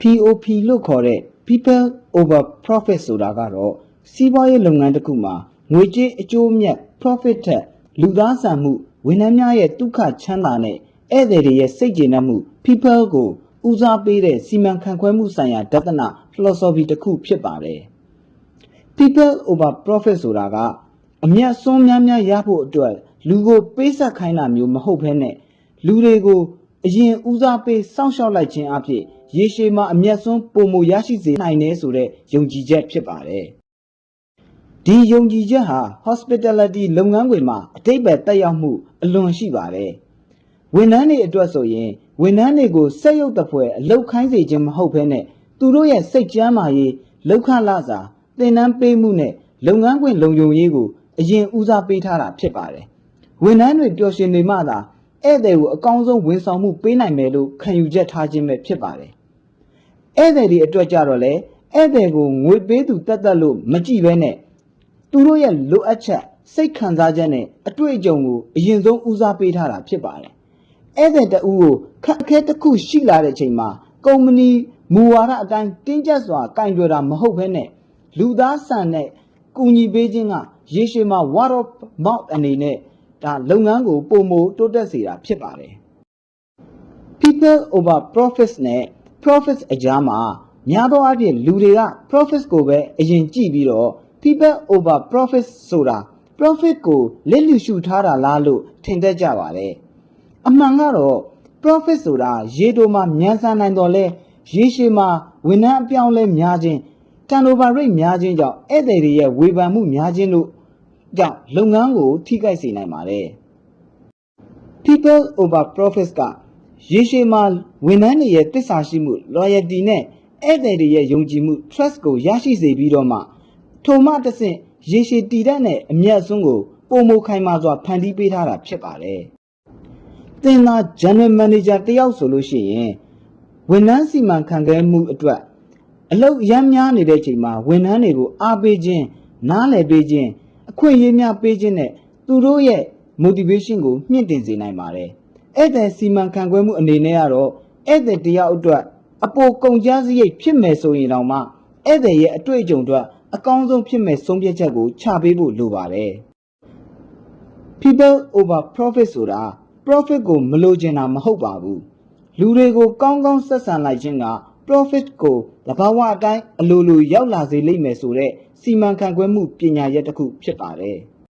POP လို့ခေါ်တဲ့ People over Profit ဆိုတာကတော့စီးပွားရေးလုပ်ငန်းတစ်ခုမှာငွေကြေးအကျိုးအမြတ် profit ထက်လူသားဆန်မှုဝန်ထမ်းများရဲ့ဒုက္ခချမ်းသာနဲ့ဧည့်သည်တွေရဲ့စိတ်ကျေနပ်မှု people ကိုဦးစားပေးတဲ့စီမံခန့်ခွဲမှုဆိုင်ရာဒသန philosophy တစ်ခုဖြစ်ပါတယ် People over Profit ဆိုတာကအမြတ်စွန်းများများရဖို့အတွက်လူကိုပေးဆက်ခိုင်းတာမျိုးမဟုတ်ဘဲနဲ့လူတွေကိုအရင်ဦးစားပေးစောင့်ရှောက်လိုက်ခြင်းအဖြစ်ရေရှည်မှာအမျက်စွန်းပုံမရရှိစေနိုင်တယ်ဆိုတဲ့ယုံကြည်ချက်ဖြစ်ပါတယ်။ဒီယုံကြည်ချက်ဟာ hospitality လုပ်ငန်းခွင်မှာအတိတ်ပဲတက်ရောက်မှုအလွန်ရှိပါတယ်။ဝန်ထမ်းတွေအတွက်ဆိုရင်ဝန်ထမ်းတွေကိုစက်ရုပ်တပွဲအလုပ်ခိုင်းစေခြင်းမဟုတ်ဘဲနဲ့သူတို့ရဲ့စိတ်ကြမ်းမာရေးလောက်ခလာစာသင်တန်းပေးမှုနဲ့လုပ်ငန်းခွင်လုံခြုံရေးကိုအရင်ဦးစားပေးထားတာဖြစ်ပါတယ်။ဝန်ထမ်းတွေပျော်ရွှင်နေမှသာဧည့်သည်ကိုအကောင်းဆုံးဝန်ဆောင်မှုပေးနိုင်မယ်လို့ခံယူချက်ထားခြင်းပဲဖြစ်ပါတယ်။ဧည့်သည်တွေအတွက်ကြတော့လေဧည့်သည်ကိုငွေပေးသူတက်တက်လို့မကြည့်ဘဲနဲ့သူတို့ရဲ့လိုအပ်ချက်စိတ်ခံစားချက်နဲ့အတွေ့အကြုံကိုအရင်ဆုံးဦးစားပေးထားတာဖြစ်ပါတယ်။ဧည့်သည်တဦးကိုခက်ခဲတစ်ခုရှိလာတဲ့အချိန်မှာကုမ္ပဏီမူဝါဒအတိုင်းတင်းကျပ်စွာကင်တွယ်တာမဟုတ်ဘဲနဲ့လူသားဆန်တဲ့ကူညီပေးခြင်းကရေရှည်မှာ word of mouth အနေနဲ့ဒါလုပ်ငန်းကိုပုံမတိုးတက်စေတာဖြစ်ပါတယ် People over Profits နဲ့ Profits အကြားမှာများသောအားဖြင့်လူတွေက Profits ကိုပဲအရင်ကြည့်ပြီးတော့ People over Profits ဆိုတာ Profit ကိုလက်လူရှုထားတာလားလို့ထင်တတ်ကြပါတယ်အမှန်ကတော့ Profit ဆိုတာရေတိုမှာမြန်ဆန်နိုင်တော့လဲရေရှည်မှာဝန်ထမ်းအပြောင်းလဲများခြင်း turnover rate များခြင်းကြောင့်ဧည့်သည်တွေရဲ့ဝေဖန်မှုများခြင်းတို့ကြောင့်လုပ်ငန်းကိုထိခိုက်စေနိုင်ပါတယ် People over Profits ကရေရှည်မှာဝန်ထမ်းတွေရဲ့သစ္စာရှိမှု loyalty နဲ့ဧည့်သည်တွေရဲ့ယုံကြည်မှု trust ကိုရရှိစေပြီးတော့မှထိုမှတစ်ဆင့်ရေရှည်တည်တဲ့အမြတ်အစွန်းကိုပုံမခိုင်မာစွာဖန်တီးပေးထားတာဖြစ်ပါတယ်သင်သာ General Manager တယောက်ဆိုလို့ရှိရင်ဝန်ထမ်းစီမံခန့်ခွဲမှုအတွက်အလုပ်ရမ်းများနေတဲ့ချိန်မှာဝန်ထမ်းတွေကိုအားပေးခြင်းနားလည်ပေးခြင်းအခွင့်အရေးများပေးခြင်းနဲ့သူတို့ရဲ့ motivation ကိုမြင့်တင်စေနိုင်ပါတယ်။ဧည့်သည်စီမံခန့်ခွဲမှုအနေနဲ့ကတော့ဧည့်သည်တယောက်အတွက်အပေါ်ကုန်ကျစရိတ်ဖြစ်မယ်ဆိုရင်တောင်မှဧည့်သည်ရဲ့အတွေ့အကြုံအတွက်အကောင်းဆုံးဖြစ်မဲ့ဆုံးဖြတ်ချက်ကိုချပေးဖို့လိုပါတယ်။ People over Profit ဆိုတာ Profit ကိုမလိုချင်တာမဟုတ်ပါဘူး။လူတွေကိုကောင်းကောင်းဆက်ဆံလိုက်ခြင်းက Profit ကိုသဘာဝအတိုင်းအလိုလိုရောက်လာစေလိမ့်မယ်ဆိုတဲ့စီမံခန့်ခွဲမှုပညာရပ်တစ်ခုဖြစ်ပါတယ်။